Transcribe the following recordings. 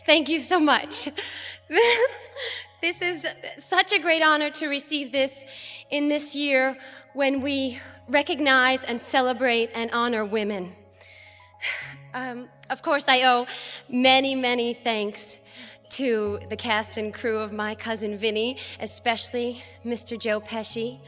Thank you so much. This is such a great honor to receive this in this year when we recognize and celebrate and honor women. Of course, I owe many, many thanks to the cast and crew of My Cousin Vinny, especially Mr. Joe Pesci,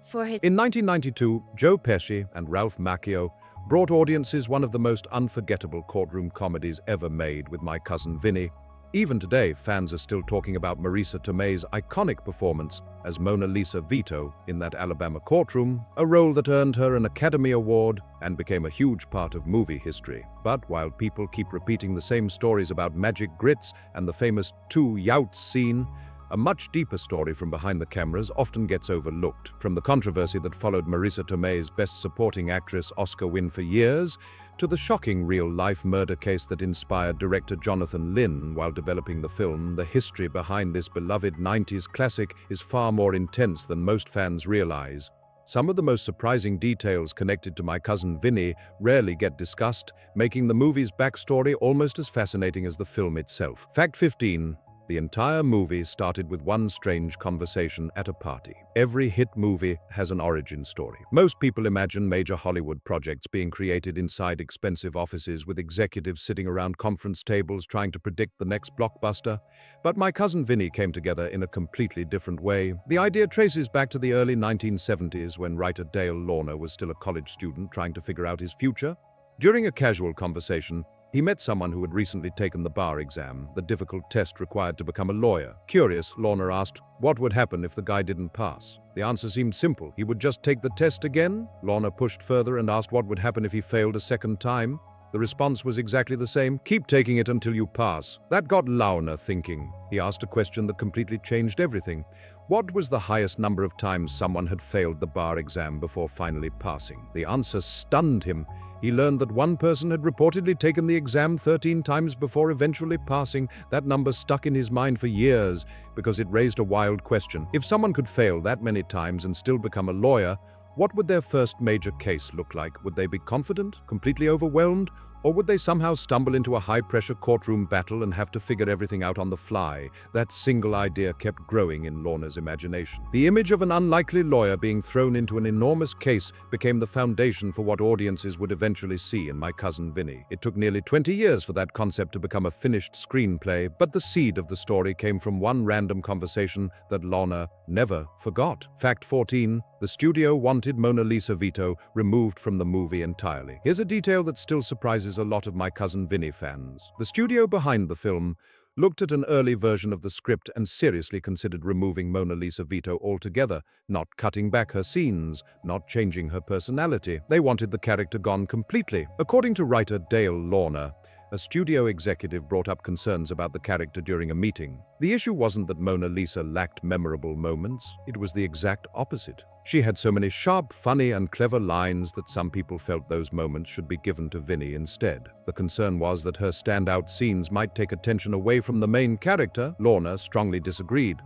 for his... In 1992, Joe Pesci and Ralph Macchio brought audiences one of the most unforgettable courtroom comedies ever made with My Cousin Vinny. Even today, fans are still talking about Marisa Tomei's iconic performance as Mona Lisa Vito in that Alabama courtroom, a role that earned her an Academy Award and became a huge part of movie history. But while people keep repeating the same stories about magic grits and the famous two youts scene, a much deeper story from behind the cameras often gets overlooked. From the controversy that followed Marisa Tomei's Best Supporting Actress Oscar win for years, to the shocking real-life murder case that inspired director Jonathan Lynn while developing the film, the history behind this beloved 90s classic is far more intense than most fans realize. Some of the most surprising details connected to My Cousin Vinny rarely get discussed, making the movie's backstory almost as fascinating as the film itself. Fact 15. The entire movie started with one strange conversation at a party. Every hit movie has an origin story. Most people imagine major Hollywood projects being created inside expensive offices with executives sitting around conference tables trying to predict the next blockbuster. But My Cousin Vinny came together in a completely different way. The idea traces back to the early 1970s when writer Dale Lorner was still a college student trying to figure out his future. During a casual conversation, he met someone who had recently taken the bar exam, the difficult test required to become a lawyer. Curious, Lorner asked what would happen if the guy didn't pass. The answer seemed simple. He would just take the test again? Lorner pushed further and asked what would happen if he failed a second time. The response was exactly the same. Keep taking it until you pass. That got Lorner thinking. He asked a question that completely changed everything. What was the highest number of times someone had failed the bar exam before finally passing? The answer stunned him. He learned that one person had reportedly taken the exam 13 times before eventually passing. That number stuck in his mind for years because it raised a wild question. If someone could fail that many times and still become a lawyer, what would their first major case look like? Would they be confident, completely overwhelmed, or would they somehow stumble into a high-pressure courtroom battle and have to figure everything out on the fly? That single idea kept growing in Lorner's imagination. The image of an unlikely lawyer being thrown into an enormous case became the foundation for what audiences would eventually see in My Cousin Vinny. It took nearly 20 years for that concept to become a finished screenplay, but the seed of the story came from one random conversation that Lorner never forgot. Fact 14. The studio wanted Mona Lisa Vito removed from the movie entirely. Here's a detail that still surprises a lot of My Cousin Vinny fans. The studio behind the film looked at an early version of the script and seriously considered removing Mona Lisa Vito altogether, not cutting back her scenes, not changing her personality. They wanted the character gone completely. According to writer Dale Lorner, a studio executive brought up concerns about the character during a meeting. The issue wasn't that Mona Lisa lacked memorable moments, it was the exact opposite. She had so many sharp, funny, and clever lines that some people felt those moments should be given to Vinny instead. The concern was that her standout scenes might take attention away from the main character. Lorner strongly disagreed.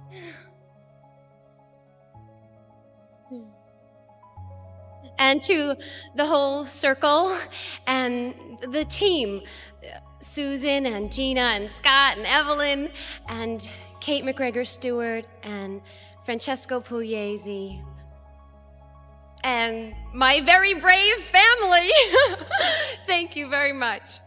And to the whole circle and the team, Susan and Gina and Scott and Evelyn and Kate McGregor-Stewart and Francesco Pugliese and my very brave family. Thank you very much.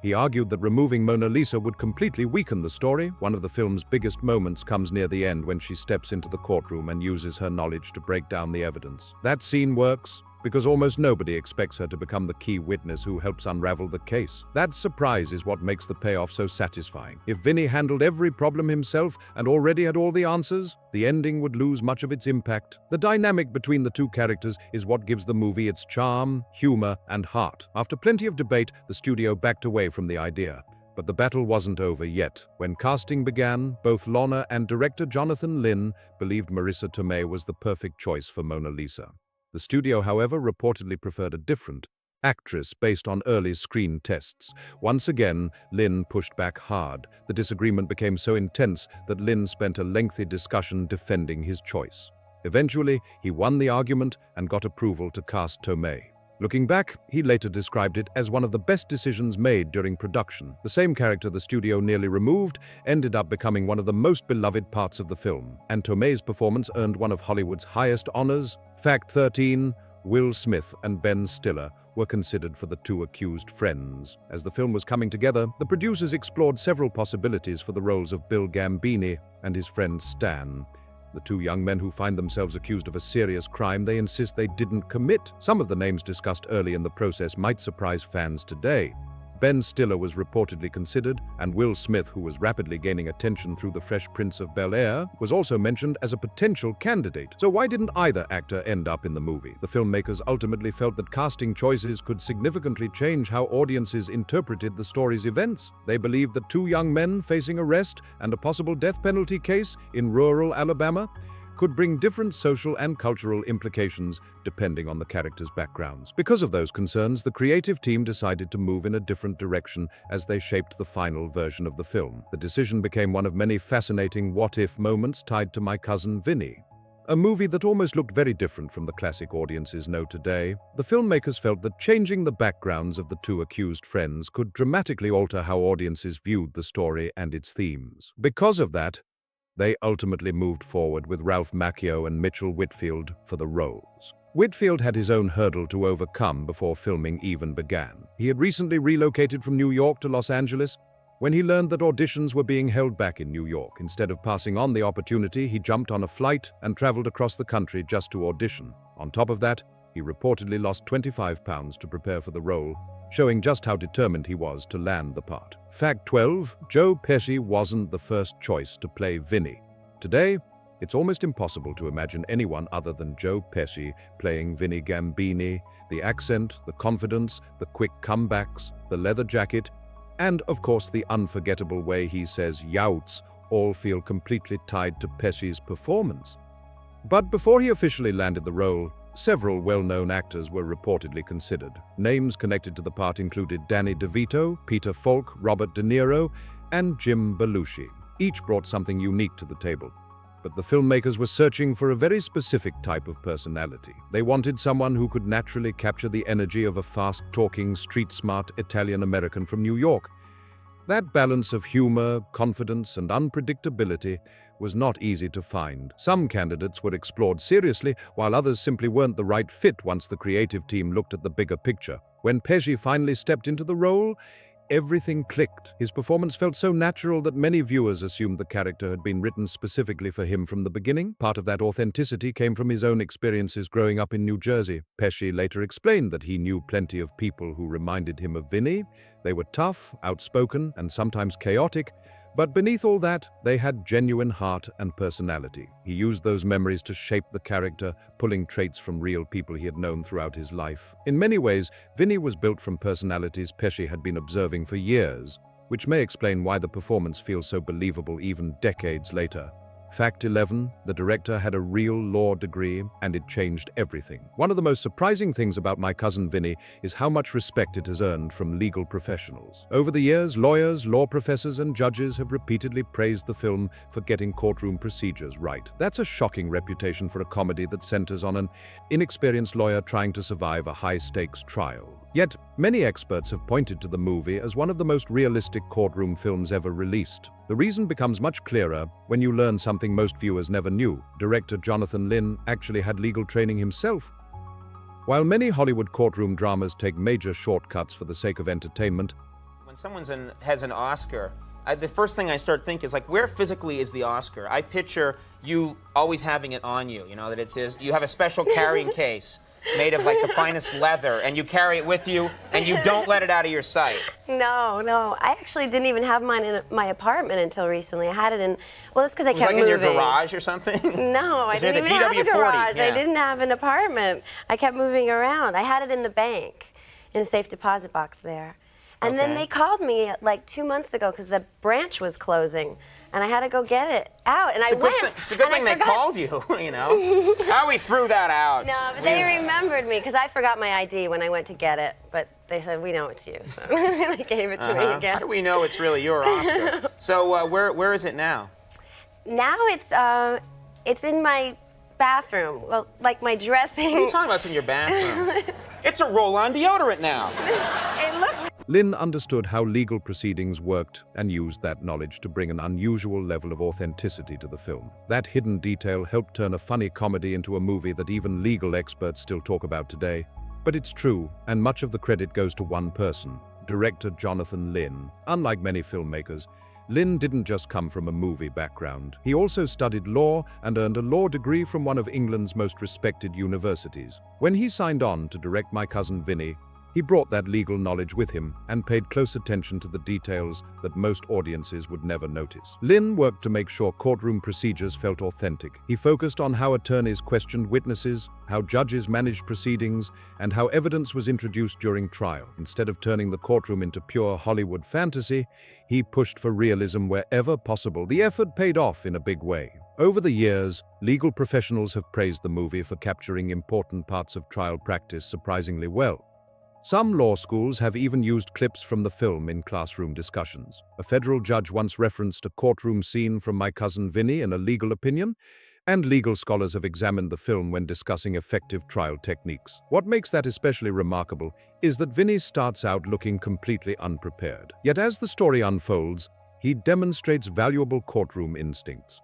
He argued that removing Mona Lisa would completely weaken the story. One of the film's biggest moments comes near the end when she steps into the courtroom and uses her knowledge to break down the evidence. That scene works because almost nobody expects her to become the key witness who helps unravel the case. That surprise is what makes the payoff so satisfying. If Vinny handled every problem himself and already had all the answers, the ending would lose much of its impact. The dynamic between the two characters is what gives the movie its charm, humor, and heart. After plenty of debate, the studio backed away from the idea. But the battle wasn't over yet. When casting began, both Lorner and director Jonathan Lynn believed Marisa Tomei was the perfect choice for Mona Lisa. The studio, however, reportedly preferred a different actress based on early screen tests. Once again, Lynn pushed back hard. The disagreement became so intense that Lynn spent a lengthy discussion defending his choice. Eventually, he won the argument and got approval to cast Tomei. Looking back, he later described it as one of the best decisions made during production. The same character the studio nearly removed ended up becoming one of the most beloved parts of the film, and Tomei's performance earned one of Hollywood's highest honors. Fact 13, Will Smith and Ben Stiller were considered for the two accused friends. As the film was coming together, the producers explored several possibilities for the roles of Bill Gambini and his friend Stan. The two young men who find themselves accused of a serious crime they insist they didn't commit. Some of the names discussed early in the process might surprise fans today. Ben Stiller was reportedly considered, and Will Smith, who was rapidly gaining attention through The Fresh Prince of Bel-Air, was also mentioned as a potential candidate. So why didn't either actor end up in the movie? The filmmakers ultimately felt that casting choices could significantly change how audiences interpreted the story's events. They believed that two young men facing arrest and a possible death penalty case in rural Alabama could bring different social and cultural implications depending on the characters' backgrounds. Because of those concerns, the creative team decided to move in a different direction as they shaped the final version of the film. The decision became one of many fascinating what-if moments tied to My Cousin Vinny, a movie that almost looked very different from the classic audiences know today. The filmmakers felt that changing the backgrounds of the two accused friends could dramatically alter how audiences viewed the story and its themes. Because of that, they ultimately moved forward with Ralph Macchio and Mitchell Whitfield for the roles. Whitfield had his own hurdle to overcome before filming even began. He had recently relocated from New York to Los Angeles. When he learned that auditions were being held back in New York, instead of passing on the opportunity, he jumped on a flight and traveled across the country just to audition. On top of that, he reportedly lost 25 pounds to prepare for the role, showing just how determined he was to land the part. Fact 12, Joe Pesci wasn't the first choice to play Vinny. Today, it's almost impossible to imagine anyone other than Joe Pesci playing Vinnie Gambini. The accent, the confidence, the quick comebacks, the leather jacket, and of course the unforgettable way he says "youts" all feel completely tied to Pesci's performance. But before he officially landed the role, several well-known actors were reportedly considered. Names connected to the part included Danny DeVito, Peter Falk, Robert De Niro, and Jim Belushi. Each brought something unique to the table. But the filmmakers were searching for a very specific type of personality. They wanted someone who could naturally capture the energy of a fast-talking, street-smart Italian-American from New York. That balance of humor, confidence, and unpredictability was not easy to find. Some candidates were explored seriously, while others simply weren't the right fit once the creative team looked at the bigger picture. When Pesci finally stepped into the role, everything clicked. His performance felt so natural that many viewers assumed the character had been written specifically for him from the beginning. Part of that authenticity came from his own experiences growing up in New Jersey. Pesci later explained that he knew plenty of people who reminded him of Vinny. They were tough, outspoken, and sometimes chaotic, but beneath all that, they had genuine heart and personality. He used those memories to shape the character, pulling traits from real people he had known throughout his life. In many ways, Vinny was built from personalities Pesci had been observing for years, which may explain why the performance feels so believable even decades later. Fact 11, the director had a real law degree, and it changed everything. One of the most surprising things about My Cousin Vinny is how much respect it has earned from legal professionals. Over the years, lawyers, law professors, and judges have repeatedly praised the film for getting courtroom procedures right. That's a shocking reputation for a comedy that centers on an inexperienced lawyer trying to survive a high-stakes trial. Yet, many experts have pointed to the movie as one of the most realistic courtroom films ever released. The reason becomes much clearer when you learn something most viewers never knew. Director Jonathan Lynn actually had legal training himself. While many Hollywood courtroom dramas take major shortcuts for the sake of entertainment, when someone has an Oscar, the first thing I start thinking is like, where physically is the Oscar? I picture you always having it on you, that it says you have a special carrying case made of like the finest leather, and you carry it with you, and you don't let it out of your sight. No. I actually didn't even have mine in my apartment until recently. I had it in, well, that's because I kept moving. Was it like in your garage or something? No, I didn't even have a garage. Yeah. I didn't have an apartment. I kept moving around. I had it in the bank, in a safe deposit box there. And then they called me like 2 months ago because the branch was closing, and I had to go get it out. And I went. It's a good thing they called you, How we threw that out. No, but they remembered me because I forgot my ID when I went to get it. But they said, we know it's you, so they gave it to me again. How do we know it's really your Oscar? So where is it now? Now it's in my bathroom. Well, like my dressing. What are you talking about? It's in your bathroom. It's a roll-on deodorant now. It looks. Lynn understood how legal proceedings worked and used that knowledge to bring an unusual level of authenticity to the film. That hidden detail helped turn a funny comedy into a movie that even legal experts still talk about today. But it's true, and much of the credit goes to one person, director Jonathan Lynn. Unlike many filmmakers, Lynn didn't just come from a movie background. He also studied law and earned a law degree from one of England's most respected universities. When he signed on to direct My Cousin Vinny, he brought that legal knowledge with him and paid close attention to the details that most audiences would never notice. Lynn worked to make sure courtroom procedures felt authentic. He focused on how attorneys questioned witnesses, how judges managed proceedings, and how evidence was introduced during trial. Instead of turning the courtroom into pure Hollywood fantasy, he pushed for realism wherever possible. The effort paid off in a big way. Over the years, legal professionals have praised the movie for capturing important parts of trial practice surprisingly well. Some law schools have even used clips from the film in classroom discussions. A federal judge once referenced a courtroom scene from My Cousin Vinny in a legal opinion, and legal scholars have examined the film when discussing effective trial techniques. What makes that especially remarkable is that Vinny starts out looking completely unprepared. Yet as the story unfolds, he demonstrates valuable courtroom instincts.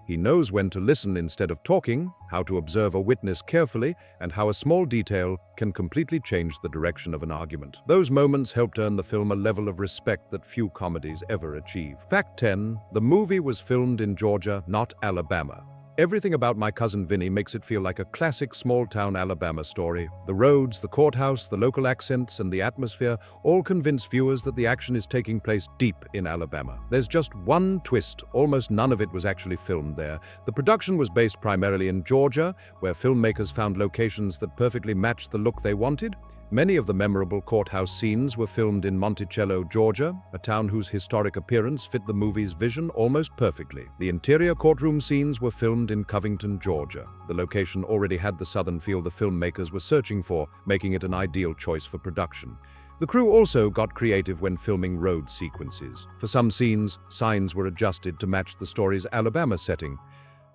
He knows when to listen instead of talking, how to observe a witness carefully, and how a small detail can completely change the direction of an argument. Those moments helped earn the film a level of respect that few comedies ever achieve. Fact 10. The movie was filmed in Georgia, not Alabama. Everything about My Cousin Vinny makes it feel like a classic small-town Alabama story. The roads, the courthouse, the local accents, and the atmosphere all convince viewers that the action is taking place deep in Alabama. There's just one twist. Almost none of it was actually filmed there. The production was based primarily in Georgia, where filmmakers found locations that perfectly matched the look they wanted. Many of the memorable courthouse scenes were filmed in Monticello, Georgia, a town whose historic appearance fit the movie's vision almost perfectly. The interior courtroom scenes were filmed in Covington, Georgia. The location already had the southern feel the filmmakers were searching for, making it an ideal choice for production. The crew also got creative when filming road sequences. For some scenes, signs were adjusted to match the story's Alabama setting.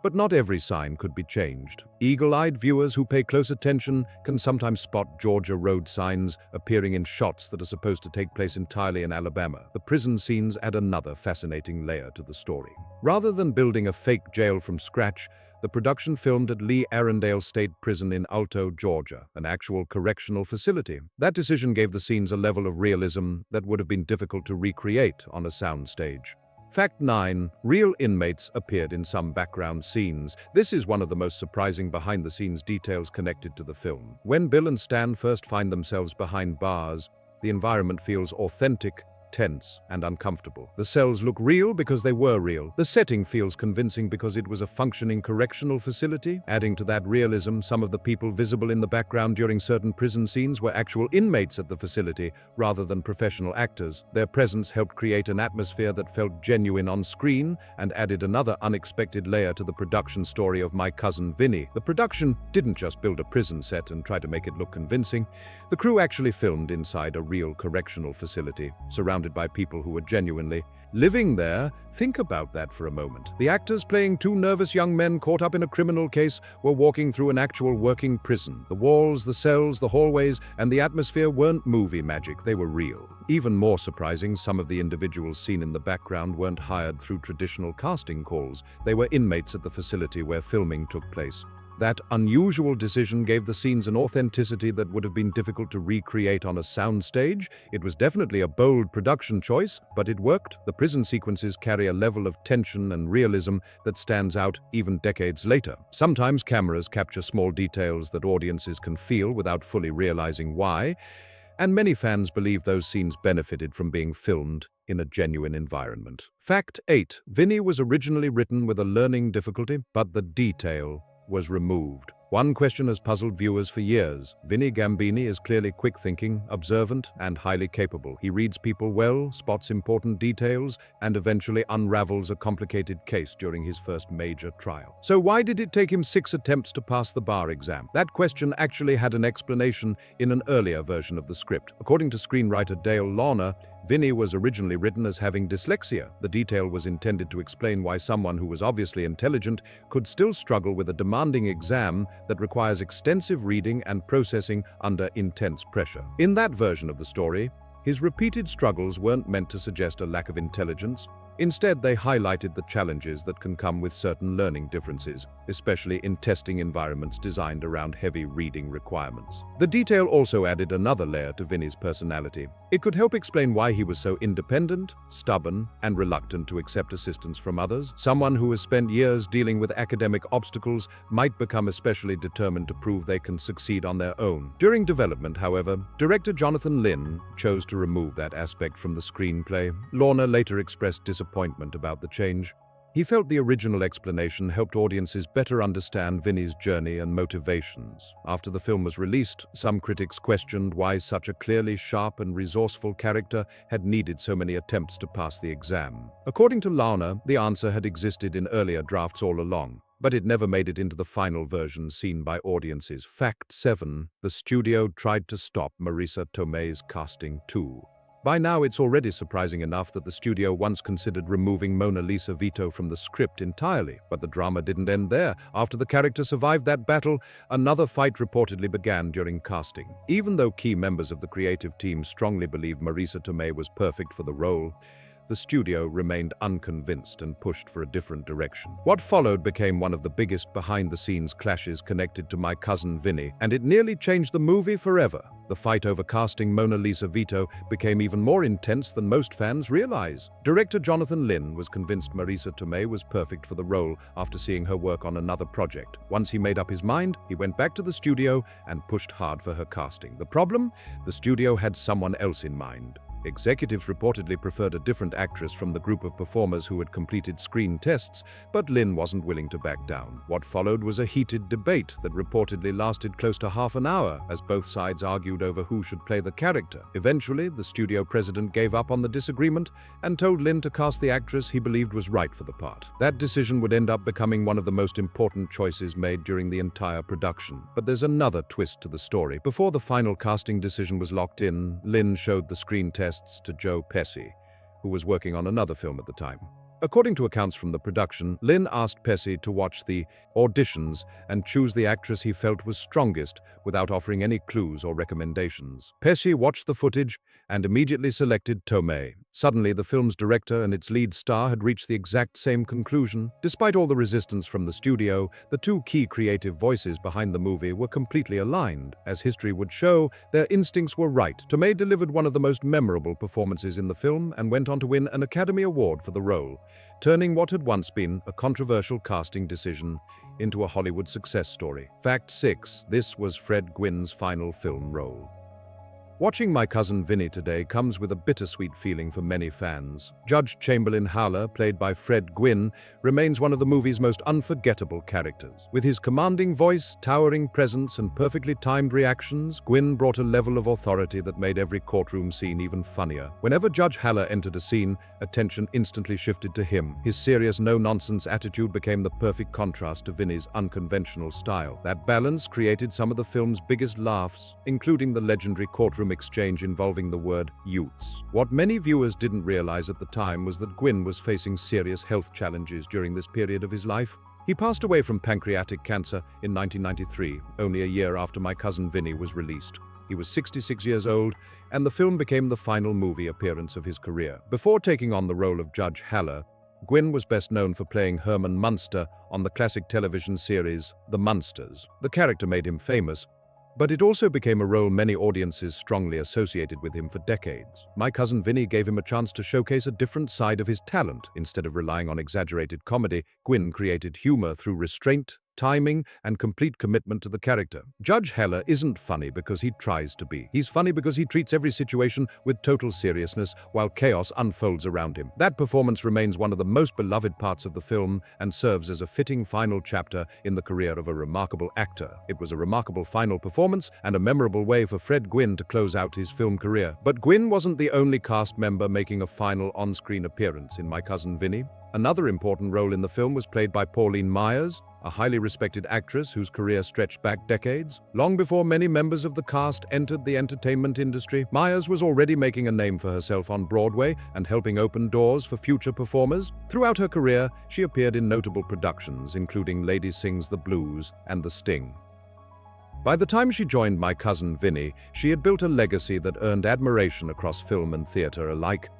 But not every sign could be changed. Eagle-eyed viewers who pay close attention can sometimes spot Georgia road signs appearing in shots that are supposed to take place entirely in Alabama. The prison scenes add another fascinating layer to the story. Rather than building a fake jail from scratch, the production filmed at Lee Arundel State Prison in Alto, Georgia, an actual correctional facility. That decision gave the scenes a level of realism that would have been difficult to recreate on a soundstage. Fact 9. Real inmates appeared in some background scenes. This is one of the most surprising behind-the-scenes details connected to the film. When Bill and Stan first find themselves behind bars, the environment feels authentic, tense, and uncomfortable. The cells look real because they were real. The setting feels convincing because it was a functioning correctional facility. Adding to that realism, some of the people visible in the background during certain prison scenes were actual inmates at the facility rather than professional actors. Their presence helped create an atmosphere that felt genuine on screen and added another unexpected layer to the production story of My Cousin Vinny. The production didn't just build a prison set and try to make it look convincing. The crew actually filmed inside a real correctional facility, surrounded by people who were genuinely living there. Think about that for a moment. The actors playing two nervous young men caught up in a criminal case were walking through an actual working prison. The walls, the cells, the hallways, and the atmosphere weren't movie magic, they were real. Even more surprising, some of the individuals seen in the background weren't hired through traditional casting calls. They were inmates at the facility where filming took place. That unusual decision gave the scenes an authenticity that would have been difficult to recreate on a soundstage. It was definitely a bold production choice, but it worked. The prison sequences carry a level of tension and realism that stands out even decades later. Sometimes cameras capture small details that audiences can feel without fully realizing why, and many fans believe those scenes benefited from being filmed in a genuine environment. Fact 8. Vinny was originally written with a learning difficulty, but the detail was removed. One question has puzzled viewers for years. Vinnie Gambini is clearly quick-thinking, observant, and highly capable. He reads people well, spots important details, and eventually unravels a complicated case during his first major trial. So why did it take him 6 attempts to pass the bar exam? That question actually had an explanation in an earlier version of the script. According to screenwriter Dale Launer, Vinny was originally written as having dyslexia. The detail was intended to explain why someone who was obviously intelligent could still struggle with a demanding exam that requires extensive reading and processing under intense pressure. In that version of the story, his repeated struggles weren't meant to suggest a lack of intelligence. Instead, they highlighted the challenges that can come with certain learning differences, especially in testing environments designed around heavy reading requirements. The detail also added another layer to Vinny's personality. It could help explain why he was so independent, stubborn, and reluctant to accept assistance from others. Someone who has spent years dealing with academic obstacles might become especially determined to prove they can succeed on their own. During development, however, director Jonathan Lynn chose to remove that aspect from the screenplay. Lorna later expressed disappointment about the change. He felt the original explanation helped audiences better understand Vinny's journey and motivations. After the film was released, some critics questioned why such a clearly sharp and resourceful character had needed so many attempts to pass the exam. According to Lorna, the answer had existed in earlier drafts all along, but it never made it into the final version seen by audiences. Fact 7. The studio tried to stop Marisa Tomei's casting too. By now, it's already surprising enough that the studio once considered removing Mona Lisa Vito from the script entirely, but the drama didn't end there. After the character survived that battle, another fight reportedly began during casting. Even though key members of the creative team strongly believed Marisa Tomei was perfect for the role, the studio remained unconvinced and pushed for a different direction. What followed became one of the biggest behind-the-scenes clashes connected to My Cousin Vinny, and it nearly changed the movie forever. The fight over casting Mona Lisa Vito became even more intense than most fans realize. Director Jonathan Lynn was convinced Marisa Tomei was perfect for the role after seeing her work on another project. Once he made up his mind, he went back to the studio and pushed hard for her casting. The problem? The studio had someone else in mind. Executives reportedly preferred a different actress from the group of performers who had completed screen tests, but Lynn wasn't willing to back down. What followed was a heated debate that reportedly lasted close to half an hour, as both sides argued over who should play the character. Eventually, the studio president gave up on the disagreement and told Lynn to cast the actress he believed was right for the part. That decision would end up becoming one of the most important choices made during the entire production. But there's another twist to the story. Before the final casting decision was locked in, Lynn showed the screen tests to Joe Pesci, who was working on another film at the time. According to accounts from the production, Lynn asked Pesci to watch the auditions and choose the actress he felt was strongest without offering any clues or recommendations. Pesci watched the footage and immediately selected Tomei. Suddenly, the film's director and its lead star had reached the exact same conclusion. Despite all the resistance from the studio, the two key creative voices behind the movie were completely aligned. As history would show, their instincts were right. Tomei delivered one of the most memorable performances in the film and went on to win an Academy Award for the role, turning what had once been a controversial casting decision into a Hollywood success story. Fact 6. This was Fred Gwynne's final film role. Watching My Cousin Vinny today comes with a bittersweet feeling for many fans. Judge Chamberlain Haller, played by Fred Gwynne, remains one of the movie's most unforgettable characters. With his commanding voice, towering presence, and perfectly timed reactions, Gwynne brought a level of authority that made every courtroom scene even funnier. Whenever Judge Haller entered a scene, attention instantly shifted to him. His serious, no-nonsense attitude became the perfect contrast to Vinny's unconventional style. That balance created some of the film's biggest laughs, including the legendary courtroom exchange involving the word "Utes." What many viewers didn't realize at the time was that Gwynne was facing serious health challenges during this period of his life. He passed away from pancreatic cancer in 1993, only a year after My Cousin Vinny was released. He was 66 years old, and the film became the final movie appearance of his career. Before taking on the role of Judge Haller, Gwynne was best known for playing Herman Munster on the classic television series The Munsters. The character made him famous, but it also became a role many audiences strongly associated with him for decades. My Cousin Vinny gave him a chance to showcase a different side of his talent. Instead of relying on exaggerated comedy, Gwynne created humor through restraint, timing, and complete commitment to the character. Judge Haller isn't funny because he tries to be. He's funny because he treats every situation with total seriousness while chaos unfolds around him. That performance remains one of the most beloved parts of the film and serves as a fitting final chapter in the career of a remarkable actor. It was a remarkable final performance and a memorable way for Fred Gwynne to close out his film career. But Gwynne wasn't the only cast member making a final on-screen appearance in My Cousin Vinny. Another important role in the film was played by Pauline Myers, a highly respected actress whose career stretched back decades. Long before many members of the cast entered the entertainment industry, Myers was already making a name for herself on Broadway and helping open doors for future performers. Throughout her career, she appeared in notable productions, including Lady Sings the Blues and The Sting. By the time she joined My Cousin Vinny, she had built a legacy that earned admiration across film and theater alike.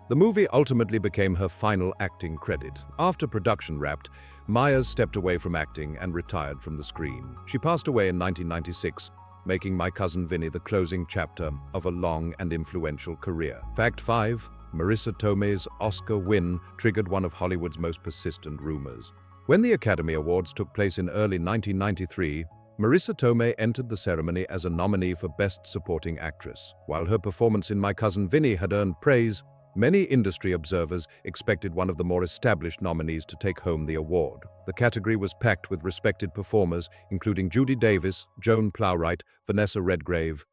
The movie ultimately became her final acting credit. After production wrapped, Myers stepped away from acting and retired from the screen. She passed away in 1996, making My Cousin Vinny the closing chapter of a long and influential career. Fact 5. Marisa Tomei's Oscar win triggered one of Hollywood's most persistent rumors. When the Academy Awards took place in early 1993, Marisa Tomei entered the ceremony as a nominee for Best Supporting Actress. While her performance in My Cousin Vinny had earned praise, many industry observers expected one of the more established nominees to take home the award. The category was packed with respected performers, including Judy Davis, Joan Plowright, Vanessa Redgrave,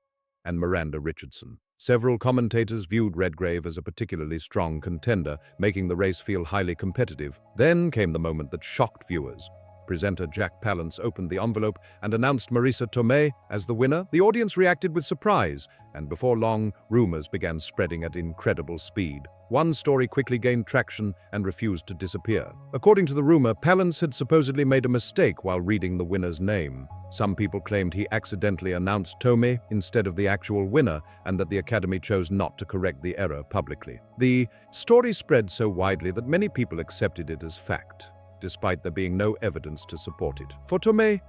and Miranda Richardson. Several commentators viewed Redgrave as a particularly strong contender, making the race feel highly competitive. Then came the moment that shocked viewers. Presenter Jack Palance opened the envelope and announced Marisa Tomei as the winner. The audience reacted with surprise, and before long, rumors began spreading at incredible speed. One story quickly gained traction and refused to disappear. According to the rumor, Palance had supposedly made a mistake while reading the winner's name. Some people claimed he accidentally announced Tomei instead of the actual winner, and that the Academy chose not to correct the error publicly. The story spread so widely that many people accepted it as fact, despite there being no evidence to support it. For Tomei,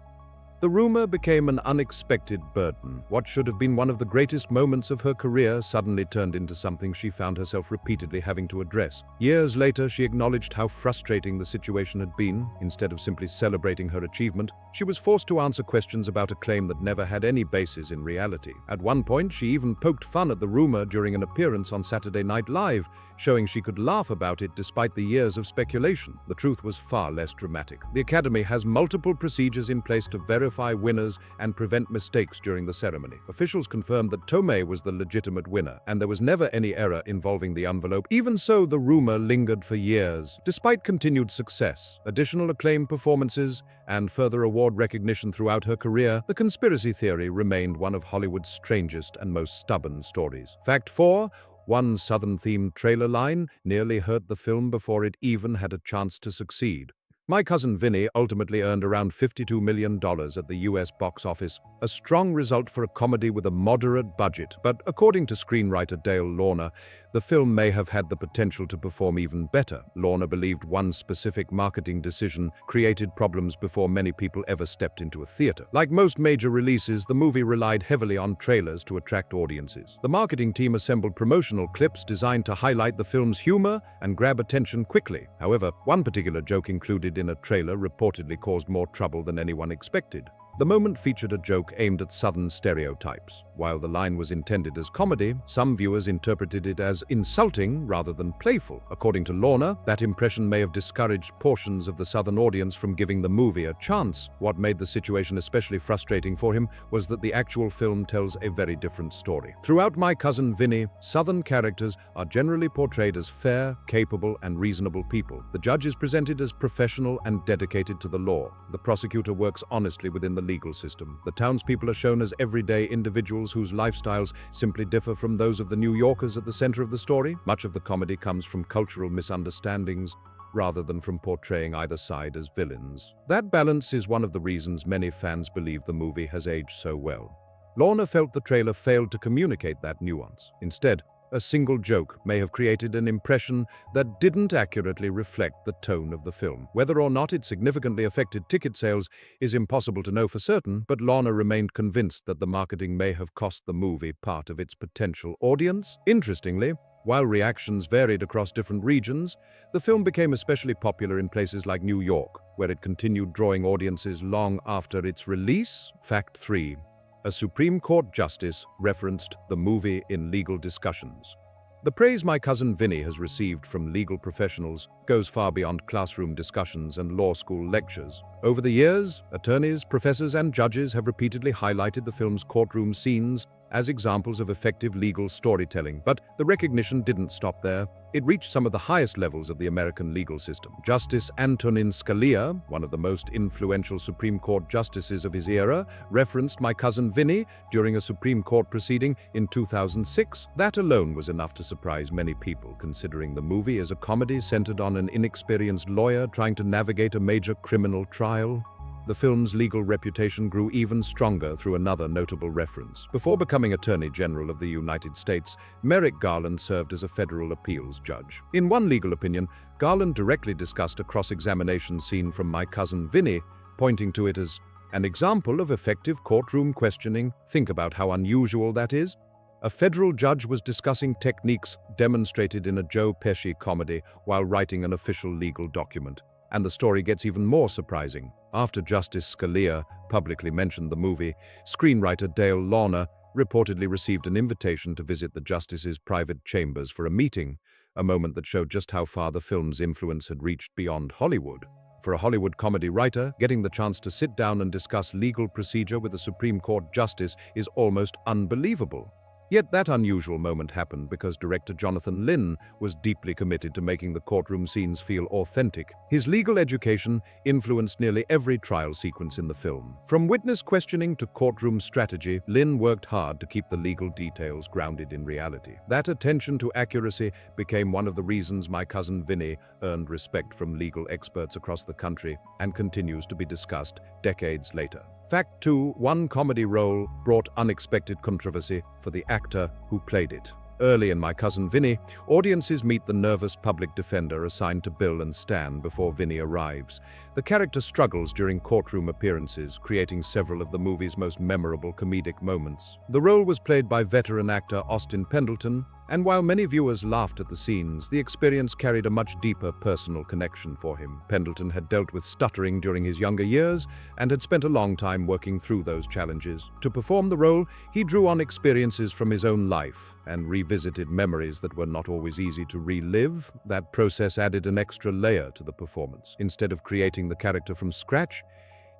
the rumor became an unexpected burden. What should have been one of the greatest moments of her career suddenly turned into something she found herself repeatedly having to address. Years later, she acknowledged how frustrating the situation had been. Instead of simply celebrating her achievement, she was forced to answer questions about a claim that never had any basis in reality. At one point, she even poked fun at the rumor during an appearance on Saturday Night Live, showing she could laugh about it despite the years of speculation. The truth was far less dramatic. The Academy has multiple procedures in place to verify winners and prevent mistakes during the ceremony. Officials confirmed that Tomei was the legitimate winner, and there was never any error involving the envelope. Even so, the rumor lingered for years. Despite continued success, additional acclaimed performances, and further award recognition throughout her career, the conspiracy theory remained one of Hollywood's strangest and most stubborn stories. Fact 4. One Southern-themed trailer line nearly hurt the film before it even had a chance to succeed. My Cousin Vinny ultimately earned around $52 million at the US box office, a strong result for a comedy with a moderate budget. But according to screenwriter Dale Lorna, the film may have had the potential to perform even better. Lorna believed one specific marketing decision created problems before many people ever stepped into a theater. Like most major releases, the movie relied heavily on trailers to attract audiences. The marketing team assembled promotional clips designed to highlight the film's humor and grab attention quickly. However, one particular joke included in a trailer reportedly caused more trouble than anyone expected. The moment featured a joke aimed at Southern stereotypes. While the line was intended as comedy, some viewers interpreted it as insulting rather than playful. According to Lorna, that impression may have discouraged portions of the Southern audience from giving the movie a chance. What made the situation especially frustrating for him was that the actual film tells a very different story. Throughout My Cousin Vinny, Southern characters are generally portrayed as fair, capable, and reasonable people. The judge is presented as professional and dedicated to the law. The prosecutor works honestly within the legal system. The townspeople are shown as everyday individuals whose lifestyles simply differ from those of the New Yorkers at the center of the story. Much of the comedy comes from cultural misunderstandings, rather than from portraying either side as villains. That balance is one of the reasons many fans believe the movie has aged so well. Lorna felt the trailer failed to communicate that nuance. Instead, a single joke may have created an impression that didn't accurately reflect the tone of the film. Whether or not it significantly affected ticket sales is impossible to know for certain, but Lorna remained convinced that the marketing may have cost the movie part of its potential audience. Interestingly, while reactions varied across different regions, the film became especially popular in places like New York, where it continued drawing audiences long after its release. Fact 3. A Supreme Court justice referenced the movie in legal discussions. The praise My Cousin Vinny has received from legal professionals goes far beyond classroom discussions and law school lectures. Over the years, attorneys, professors, and judges have repeatedly highlighted the film's courtroom scenes as examples of effective legal storytelling, but the recognition didn't stop there. It reached some of the highest levels of the American legal system. Justice Antonin Scalia, one of the most influential Supreme Court justices of his era, referenced My Cousin Vinny during a Supreme Court proceeding in 2006. That alone was enough to surprise many people, considering the movie is a comedy centered on an inexperienced lawyer trying to navigate a major criminal trial. The film's legal reputation grew even stronger through another notable reference. Before becoming Attorney General of the United States, Merrick Garland served as a federal appeals judge. In one legal opinion, Garland directly discussed a cross-examination scene from My Cousin Vinny, pointing to it as an example of effective courtroom questioning. Think about how unusual that is. A federal judge was discussing techniques demonstrated in a Joe Pesci comedy while writing an official legal document. And the story gets even more surprising. After Justice Scalia publicly mentioned the movie, screenwriter Dale Launer reportedly received an invitation to visit the justice's private chambers for a meeting, a moment that showed just how far the film's influence had reached beyond Hollywood. For a Hollywood comedy writer, getting the chance to sit down and discuss legal procedure with a Supreme Court justice is almost unbelievable. Yet that unusual moment happened because director Jonathan Lynn was deeply committed to making the courtroom scenes feel authentic. His legal education influenced nearly every trial sequence in the film. From witness questioning to courtroom strategy, Lynn worked hard to keep the legal details grounded in reality. That attention to accuracy became one of the reasons My Cousin Vinny earned respect from legal experts across the country and continues to be discussed decades later. Fact 2, one comedy role brought unexpected controversy for the actor who played it. Early in My Cousin Vinny, audiences meet the nervous public defender assigned to bill and stand before Vinny arrives. The character struggles during courtroom appearances, creating several of the movie's most memorable comedic moments. The role was played by veteran actor Austin Pendleton, and while many viewers laughed at the scenes, the experience carried a much deeper personal connection for him. Pendleton had dealt with stuttering during his younger years and had spent a long time working through those challenges. To perform the role, he drew on experiences from his own life and revisited memories that were not always easy to relive. That process added an extra layer to the performance. Instead of creating the character from scratch,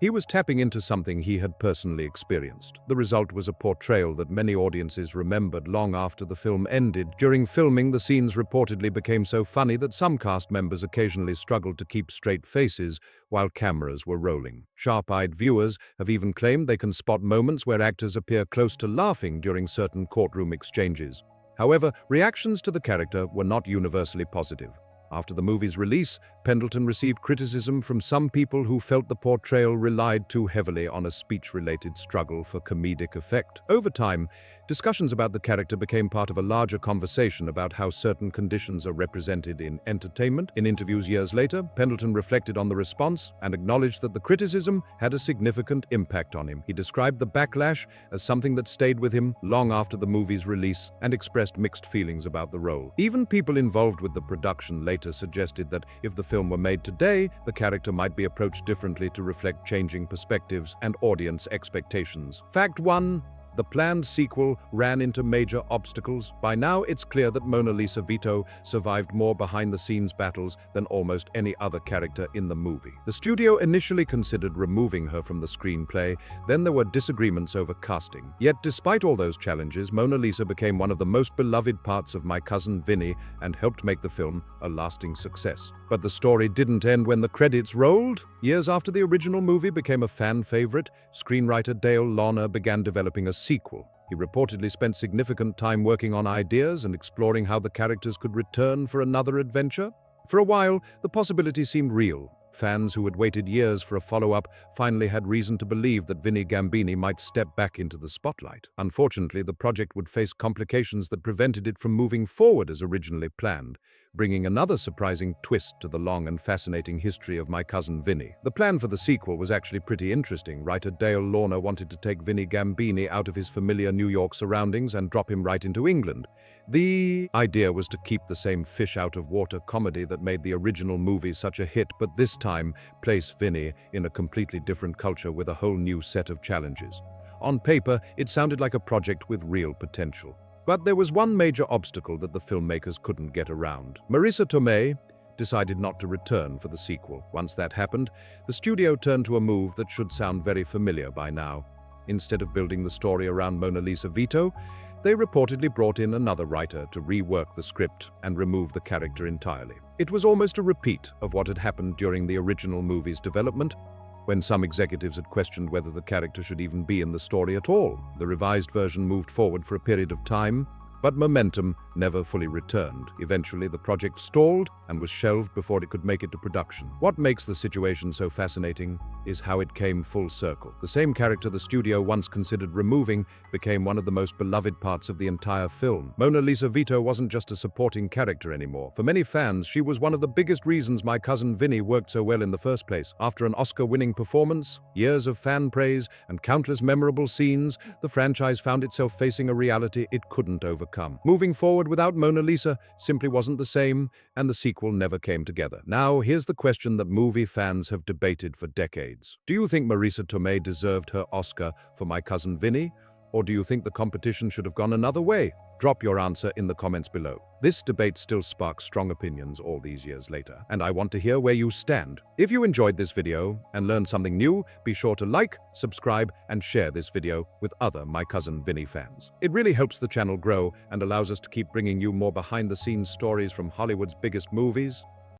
he was tapping into something he had personally experienced. The result was a portrayal that many audiences remembered long after the film ended. During filming, the scenes reportedly became so funny that some cast members occasionally struggled to keep straight faces while cameras were rolling. Sharp-eyed viewers have even claimed they can spot moments where actors appear close to laughing during certain courtroom exchanges. However, reactions to the character were not universally positive. After the movie's release, Pendleton received criticism from some people who felt the portrayal relied too heavily on a speech-related struggle for comedic effect. Over time, discussions about the character became part of a larger conversation about how certain conditions are represented in entertainment. In interviews years later, Pendleton reflected on the response and acknowledged that the criticism had a significant impact on him. He described the backlash as something that stayed with him long after the movie's release and expressed mixed feelings about the role. Even people involved with the production later suggested that if the film were made today, the character might be approached differently to reflect changing perspectives and audience expectations. Fact 1. The planned sequel ran into major obstacles. By now, it's clear that Mona Lisa Vito survived more behind-the-scenes battles than almost any other character in the movie. The studio initially considered removing her from the screenplay, then there were disagreements over casting. Yet, despite all those challenges, Mona Lisa became one of the most beloved parts of My Cousin Vinny and helped make the film a lasting success. But the story didn't end when the credits rolled. Years after the original movie became a fan favorite, screenwriter Dale Launer began developing a sequel. He reportedly spent significant time working on ideas and exploring how the characters could return for another adventure. For a while, the possibility seemed real. Fans who had waited years for a follow-up finally had reason to believe that Vinnie Gambini might step back into the spotlight. Unfortunately, the project would face complications that prevented it from moving forward as originally planned, bringing another surprising twist to the long and fascinating history of My Cousin Vinny. The plan for the sequel was actually pretty interesting. Writer Dale Launer wanted to take Vinnie Gambini out of his familiar New York surroundings and drop him right into England. The idea was to keep the same fish-out-of-water comedy that made the original movie such a hit, but this time place Vinny in a completely different culture with a whole new set of challenges. On paper, it sounded like a project with real potential. But there was one major obstacle that the filmmakers couldn't get around. Marisa Tomei, decided not to return for the sequel. Once that happened, the studio turned to a move that should sound very familiar by now. Instead of building the story around Mona Lisa Vito, they reportedly brought in another writer to rework the script and remove the character entirely. It was almost a repeat of what had happened during the original movie's development, when some executives had questioned whether the character should even be in the story at all. The revised version moved forward for a period of time, but momentum never fully returned. Eventually, the project stalled and was shelved before it could make it to production. What makes the situation so fascinating is how it came full circle. The same character the studio once considered removing became one of the most beloved parts of the entire film. Mona Lisa Vito wasn't just a supporting character anymore. For many fans, she was one of the biggest reasons My Cousin Vinny worked so well in the first place. After an Oscar-winning performance, years of fan praise, and countless memorable scenes, the franchise found itself facing a reality it couldn't overcome. Moving forward without Mona Lisa simply wasn't the same, and the sequel never came together. Now, here's the question that movie fans have debated for decades. Do you think Marisa Tomei deserved her Oscar for My Cousin Vinny? Or do you think the competition should have gone another way? Drop your answer in the comments below. This debate still sparks strong opinions all these years later, and I want to hear where you stand. If you enjoyed this video and learned something new, be sure to like, subscribe, and share this video with other My Cousin Vinny fans. It really helps the channel grow and allows us to keep bringing you more behind-the-scenes stories from Hollywood's biggest movies.